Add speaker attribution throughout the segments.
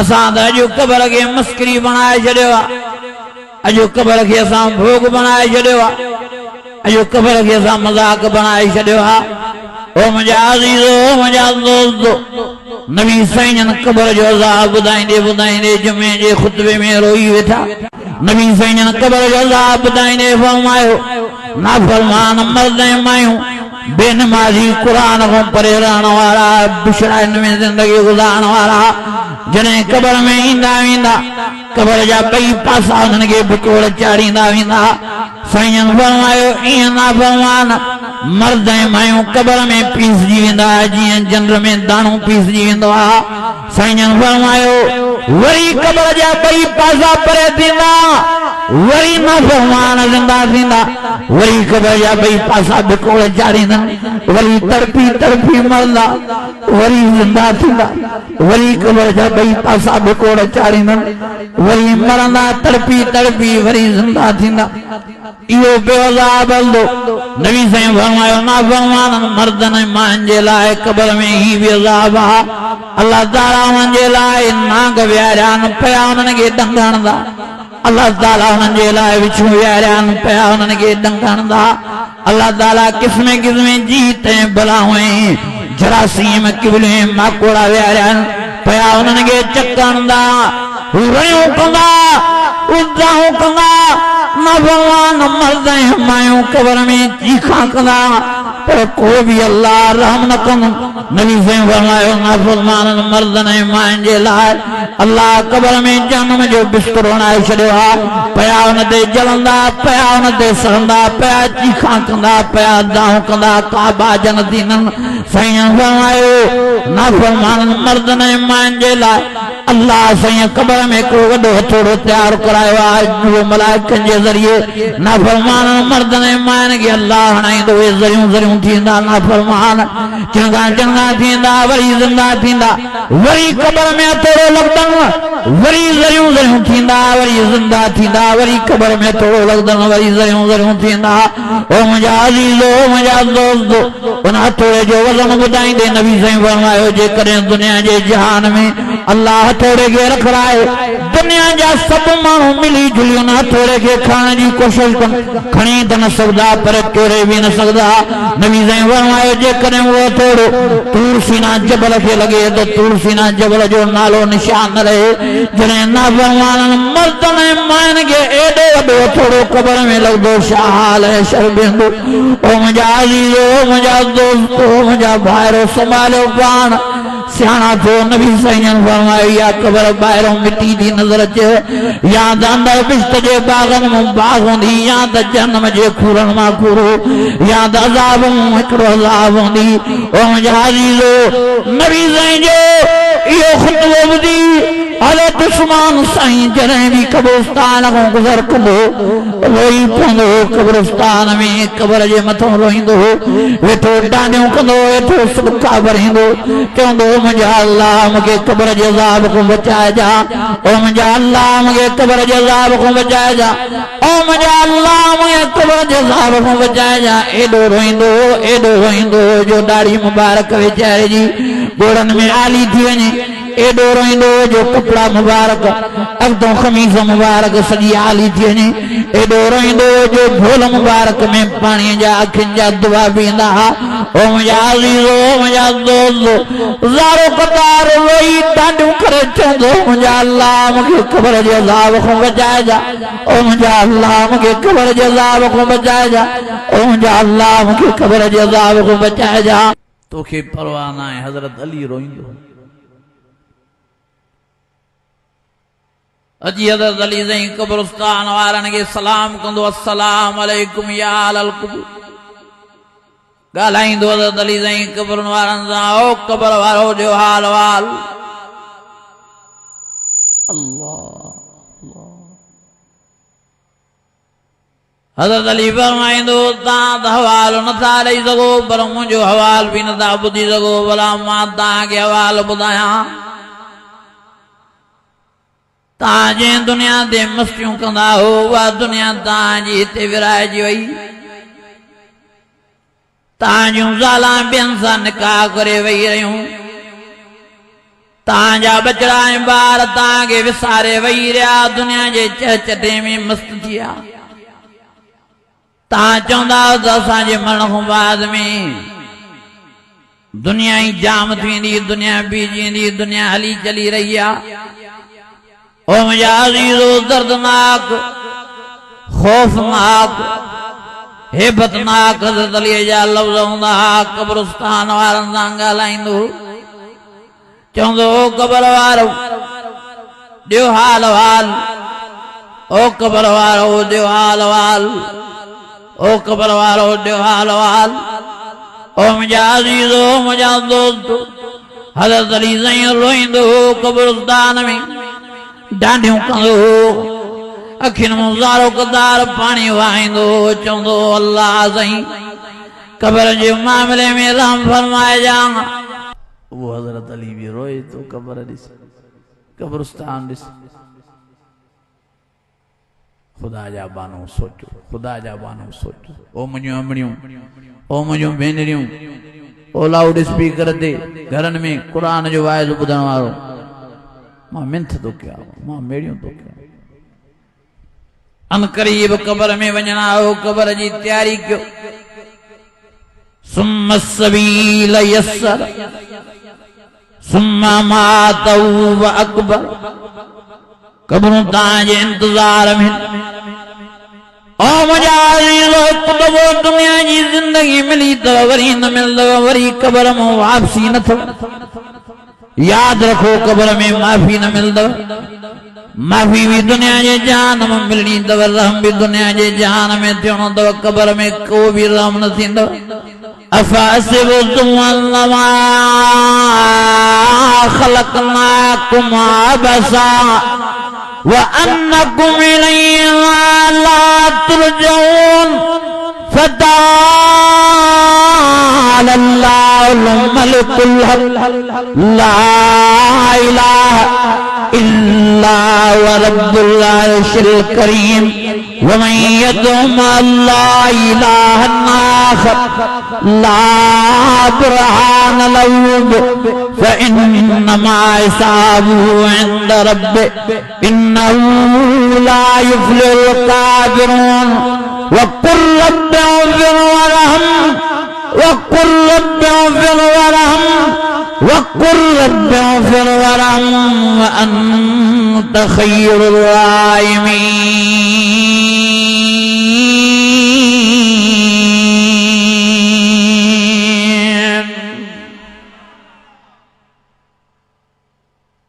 Speaker 1: असां अॼु क़बर खे मस्करी बनाए छॾियो आहे अॼु क़बर खे असां भोग बनाए छॾियो आहे अॼु क़बर खे असां मज़ाक बनाए छॾियो आहे ओ मुंहिंजा अज़ीज़ो मुंहिंजा दोस्तो नबी साईं क़बर जो अज़ाब ॿुधाईंदे ॿुधाईंदे जुमे जे ख़ुतबे में रोई वेठा नबी साईं क़बर जो अज़ाब ॿुधाईंदे फरमायो नाफ़रमान मर्द ऐं मायूं बेनमाज़ी कुरान खां परे रहण वारा बिछड़ाइनि में ज़िंदगी गुज़ारण वारा जॾहिं क़बर में ईंदा वेंदा क़बर जा ॿई पासा हुननि खे बिकोड़ चाढ़ींदा वेंदा साईं फरमायो ईअं नाफ़रमान मर्द ऐं मायूं क़बर में पीसजी वेंदा जीअं जंड में दाणो पीसजी वेंदो आहे साईं फरमायो वरी क़बर जा ॿई पासा परे थींदा वरी नाफ़रमान ज़िंदा थींदा वरी क़बर जा ॿई पासा बिकोड़ चाढ़ींदा वरी तड़पी तड़पी मरंदा वरी ज़िंदा थींदा वरी क़बर जा ॿई पासा बिकोड़ चाढ़ींदा वरी मरंदा तड़पी तड़पी वरी ज़िंदा थींदा इहो बेअज़ाब हलंदो नबी साईं फरमायो नाफ़रमान मर्दनि मायुनि जे लाइ क़बर में ही बि अज़ाब आहे अल्लाह ताला उन्हनि जे लाइ नांग विहारिया आहिनि पिया उन्हनि खे ॾंग हणंदा अल्लाह ताला उन्हनि जे लाइ विछूं विहारिया आहिनि पिया उन्हनि खे ॾंग हणंदा अल्लाह ताला क़िस्म क़िस्म जीत ऐं बलाऊं ऐं जरासीम किबलियूं ऐं माकोड़ा विहारिया आहिनि पिया उन्हनि खे चक हणंदा रयूं कंदा उदाहूं कंदा नाफ़रमान मर्द ऐं मायूं क़बर में चीखा कंदा पर को भी अल्लाह रहम न कंदो नबी साईं फरमायो नाफ़रमान मर्दनि ऐं मायुनि जे लाइ अल्लाह क़बर में जहन्नम जो बिस्तरो हणाए छॾियो आहे पिया हुन ते जलंदा पिया हुन ते सड़ंदा पिया चीखा कंदा पिया दाहूं कंदा का बाज न थींदनि साईं फरमायो नाफ़रमान मर्दनि ऐं मायुनि जे लाइ अल्लाह साईं क़बर में हिकिड़ो वॾो हथोड़ो तयारु करायो आहे मलाइकनि जे ज़रिए नाफ़रमान मर्दनि ऐं मायुनि खे अल्लाह हणाईंदो उहे ज़रियूं ज़रियूं थींदा नाफ़रमान चङा चङा थींदा वरी ज़िंदा थींदा वरी क़बर में हथोड़ो लॻंदनि वरी ज़रियूं ज़रियूं थींदा वरी ज़िंदा थींदा वरी क़बर में हथोड़ो लॻंदनि वरी ज़रियूं ज़रियूं थींदा ओ मुंहिंजा अज़ीज़ो मुंहिंजा दोस्तो उन हथोड़े जो वज़न ॿुधाईंदे नबी साईं फरमायो जेकॾहिं दुनिया जे जहान में अल्लाह हथोड़े खे रखराए दुनिया जा सभु माण्हू मिली जुली उन हथोड़े खे खणण जी कोशिशि कनि खणी त न सघंदा पर टोड़े बि न सघंदा नबी साईं फरमायो जेकॾहिं उहो हथोड़ो तूर सीना जबल खे लॻे त तूर सीना जबल जो नालो निशान न रहे जॾहिं नाफ़रमान मर्दनि ऐं मायुनि खे एॾो वॾो हथोड़ो क़बर में लॻंदो छा हाल ऐं शर्मिंदो ओ मुंहिंजा अज़ीज़ो मुंहिंजा दोस्तो मुंहिंजा भाइरो संभालियो पाण सियाणा थियो नबी साईं फरमायो या क़बर ॿाहिरों मिटी थी नज़र अचे या त अंदरि बिश्त जे बाग़नि मां बाग़ हूंदी या त जहन्नम जे खूरनि मां खूरो या त अज़ाब मां हिकिड़ो अज़ाब हूंदी ओ मुंहिंजा अज़ीज़ो नबी साईं जो इहो ख़ुतबो ॿुधी हज़रत उस्मान साईं जॾहिं बि कब्रिस्तान खां गुज़र कंदो रोई पवंदो कब्रिस्तान में क़बर जे मथां रोईंदो वेठो डांडियूं कंदो वेठो सदका भरींदो चवंदो मुंहिंजा अल्लाह मूंखे क़बर जे अज़ाब खां बचाइजा ओ मुंहिंजा अल्लाह मूंखे क़बर जे अज़ाब खां बचाइजा ओ मुंहिंजा अल्लाह मूंखे क़बर जे अज़ाब खां बचाइजा एॾो रोईंदो जो दाढ़ी मुबारक वेचारे जी गोड़नि में आली थी वञे एॾो रोईंदो जो कपिड़ा मुबारक अॻितों ख़मीस मुबारक सॼी आली थी वञे एॾो रोईंदो जो ढोल मुबारक में पाणीअ जा अखियुनि जा दुआ बीहंदा ओ मुंहिंजा अज़ीज़ो मुंहिंजा दोस्त ज़ारो क़तार रोई ॾाढियूं करे चवंदो मुंहिंजा अल्लाह मूंखे क़बर जे अज़ाब खां बचाइजा ओ मुंहिंजा अल्लाह मूंखे क़बर जे अज़ाब खां बचाइजा ओ मुंहिंजा अल्लाह मूंखे क़बर जे अज़ाब खां बचाइजा तोखे परवाह न आहे हज़रत अली रोईंदो अजी हज़रत अली साईं कब्रिस्तान वारनि खे सलाम कंदो अस्सलाम अलैकुम या अहल क़ुबूर ॻाल्हाईंदो हज़रत अली साईं क़बरुनि वारनि सां ओ क़बर वारो जो हाल वाल अल्लाह हज़रत अली फरमाईंदो तव्हां त हवाल नथा ॾेई सघो पर मुंहिंजो हवाल बि नथा ॿुधी सघो भला मां तव्हांखे हवाल ॿुधायां तव्हां जंहिं दुनिया ते मस्तियूं कंदा हो उहा दुनिया तव्हांजी हिते विराइजी वई तव्हां जूं ज़ालां ॿियनि सां निकाह करे वेही रहियूं तांजा बचड़ा ऐं ॿार तांखे विसारे वही रहा दुनिया जे चटे में मस्त थिया तां चवंदा त असांजे मरण खां बाद में दुनिया ही जाम थी वेंदी दुनिया बीजींदी दुनिया हली चली रही आहे ओ मुंहिंजा अज़ीज़ो दर्दनाक खौफनाक हेबतनाक हज़रत अली जा लफ़्ज़ हूंदा क़ब्रिस्तान वारनि सां ॻाल्हाईंदो चवंदो ओ क़बर वारो ॾियो हाल वाल ओ क़बर वारो ॾियो हाल वाल ओ क़बर वारो ॾियो हाल वाल ओ मुंहिंजा अज़ीज़ो मुंहिंजा दोस्त हज़रत अली साईं रोईंदो क़ब्रिस्तान में डांडियूं कंदो अखियुनि मां ज़ारो कदार पाणी वहाईंदो चवंदो अल्लाह साईं क़बर जे मामले में रहम फरमाइजांइ वो हज़रत अली भी रोए तो क़बर ॾिस क़ब्रिस्तान ॾिस खुदा जा बानो सोचो खुदा जा बानो सोचो ओ मुंहिंजियूं अमड़ियूं ओ मुंहिंजियूं भेनरियूं ओ लाउड स्पीकर ते घरनि में क़ुर जो वाइज़ ॿुधण वारो मां मिंथ थो कयां मां मेड़ियूं थो कयां अन करीब क़बर में वञणा हो क़बर जी तैयारी कयो सुम्मा सबील यस्सर सुम्मा मातऊ व अकबर क़ब्रूं तांजे इंतज़ार में ओ मुंहिंजा अज़ीज़ो कुतबो दुनिया जी ज़िंदगी मिली त वरी न मिलंदव वरी क़बर मां वापसी न अथव याद रखो क़बर में माफ़ी न मिलंदव माफ़ी भी दुनिया जे जान में मिलनी अथव रहम भी दुनिया जे जान में थियणो अथव क़बर में को भी रहम न थींदव अफ़हसिबतुम अन्नमा ख़लक़नाकुम अबसा व अन्नकुम इलैना ला तुरजऊन फतआलल्लाहुल मलिकुल हक़ ला इलाहा इल्ला व रब्बुल अर्शिल करीम वमन यदउ मअल्लाहि इलाहन आखर ला बुरहान लहू फइन्नमा हिसाबुहु इंद रब्बिह इन्नहु ला युफ्लिहुल काफिरून वक़ुल रब्बि इग़फिर वरहम वक़ुल रब्बि इग़फिर वरहम वक़ुल रब्बि इग़फिर वरहम व अन्त खैरुर राहिमीन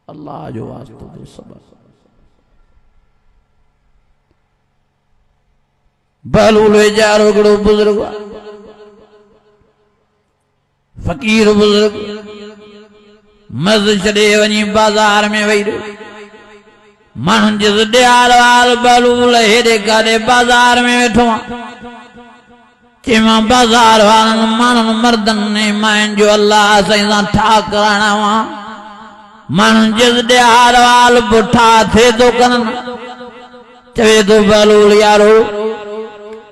Speaker 1: अल्लाह जो वास्तो दो सबर बहलूल वेचारो हिकिड़ो बुज़ुर्ग फ़कीर बुज़ुर्ग मज़ छॾे वञी बाज़ार में वेही रहियो माण्हुनि जे ॾियार वार बहलूल हेॾे काॾे बाज़ार में वेठो आहे चईमां बाज़ार वारनि माण्हुनि मर्दनि मायुनि जो अल्लाह साईं सां ठा कराइणा हुआ माण्हुनि जे ॾियार वार पुठा थिए थो कनि चवे थो बहलूल यारो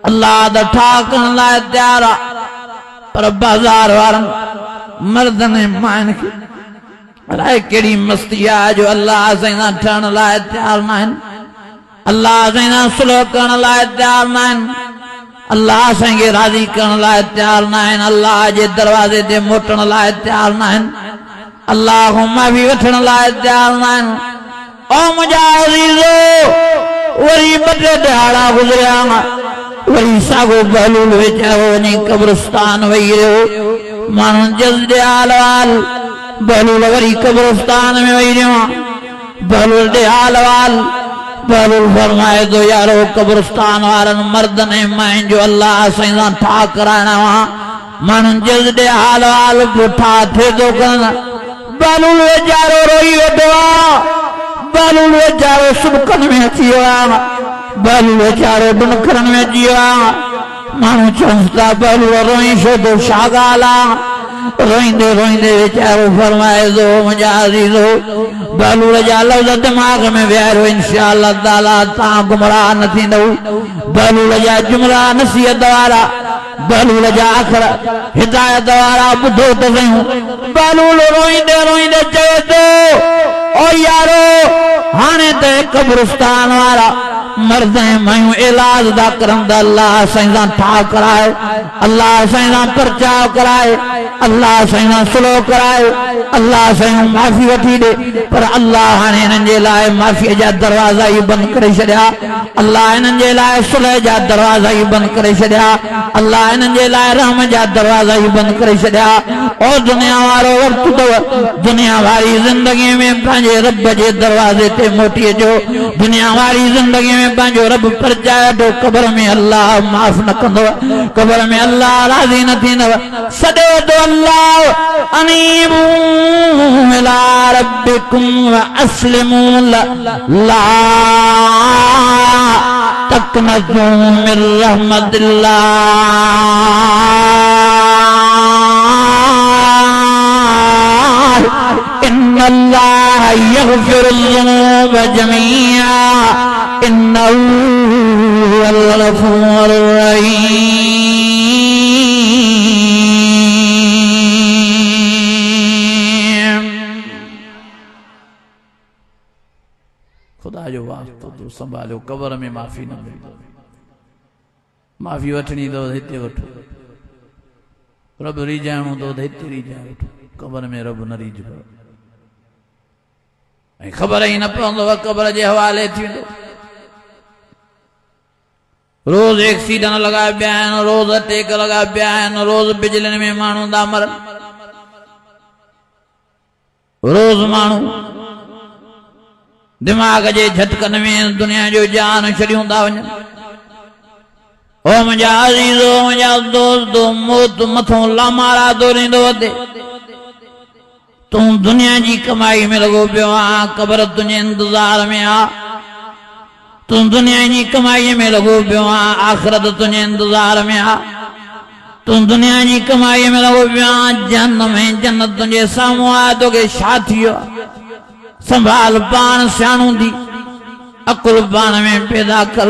Speaker 1: अल्लाह त ठा करण लाइ तयार आहे पर बाज़ार वारनि मर्दनि मायुनि खे अलाए कहिड़ी मस्ती आहे जो अल्लाह साईं सां ठहण लाइ तयार न आहिनि अल्लाह साईं सां सुलह करण लाइ तयार न आहिनि अल्लाह साईं खे राज़ी करण लाइ तयार न आहिनि अल्लाह जे दरवाज़े ते मोटण लाइ तयार न आहिनि अल्लाह खां माफ़ी वठण लाइ तयार न आहिनि ओ मुंहिंजा अज़ीज़ो वरी ॿ टे ॾिहाड़ा गुज़रिया वरी साॻो बहलूल वेचारो वञी क़ब्रिस्तान वेही रहियो माण्हुनि जल्दी हाल वाल बहलूल वरी क़ब्रिस्तान में वेही रहियो बहलूल ॾे हाल वाल बहलूल फरमाए थो यारो क़ब्रिस्तान वारनि मर्दनि ऐं मायुनि जो अल्लाह साईं सां ठा कराइणा हुआ माण्हुनि जल्दी हाल वाल पुठा थिए थो कनि बहलूल वेचारो रोई वेठो आहे बहलूल वेचारो सुबकनि में अची वियो आहे बहलूल वेचारो बुनखरनि में अची वियो आहे माण्हू चवनि था बहलूल रोई छो थो छा ॻाल्हि आहे रोईंदे रोईंदे वेचारो फरमाए थो मुंहिंजा अज़ीज़ो बहलूल जा लफ़्ज़ दिमाग़ में विहारियो इंशाअल्लाह ताला तव्हां गुमराह न थींदव बहलूल जा जुमिला नसीहत वारा बहलूल जा अखर हिदायत वारा ॿुधो त सयूं बहलूल रोईंदे रोईंदे चए थो ओ यारो हाणे त कब्रिस्तान वारा मर्द मयूं इलाज दा करन दा अल्लाह साईं ठा कराए अल्लाह साईं परचाव कराए अल्लाह साईं सुलो कराए अल्लाह साईं माफ़ी वठी दे पर अल्लाह हाणे इन्हनि जे लाइ माफ़ीअ जा दरवाज़ा ही बंदि करे छॾिया अल्लाह इन्हनि जे लाइ सुलह जा दरवाज़ा ही बंदि करे छॾिया अल्लाह इन्हनि जे लाइ रहम जा दरवाज़ा ही बंदि करे छॾिया ओ दुनिया वारो वक़्तु अथव दुनिया वारी ज़िंदगी में पंहिंजे रब जे दरवाज़े ते मोटी अचो दुनिया वारी ज़िंदगी में पंहिंजो रब परचाए वठो क़ब्र में अल्लाह माफ़ न कंदव क़ब्र में अल्लाह राज़ी न थींदव सॾो तो अल्लाह अनीबू इला रब्बिकुम व अस्लिमू ला तक़नतू मिन रहमतिल्लाह इन्नल्लाह यग़फ़िरुज़्ज़ुनूब जमीआ इन्नहू हुवल गफ़ूरुर रहीम। खुदा जो वास्तो तो संभालो कब्र में माफ़ी न मिले माफ़ी वठणी तो हिते वठो रब रीजाइणो तो हिते रीजाए वठो कब्र में रब न रीजबो ऐं ख़बर ही न पवंदव कब्र जे हवाले थींदो रोज एक्सीडेंट लगा पिया आहिनि रोज अटैक लगा पिया आहिनि रोज बिजलियुनि में माण्हू था मरनि रोज माण्हू दिमाग़ जे झटकनि में दुनिया जो जान छॾियूं था वञनि ओ मुंहिंजा अज़ीज़ो मुंहिंजा दोस्तो मौत मथों लामारा दौड़ींदो वधे तूं दुनिया जी कमाई में लॻो पियो आहीं क़ब्र तुंहिंजे इंतज़ार में आ तूं दुनिया जी कमाई में लॻो पियो आहीं आख़िरत तुंहिंजे इंतज़ार में आ तूं दुनिया जी कमाई में लॻो पियो आहीं जहन्नम में जन्नत तुंहिंजे साम्हूं आहे तोखे छा थी वियो संभाल पाण सियाणू थी अकुल पाण में पैदा कर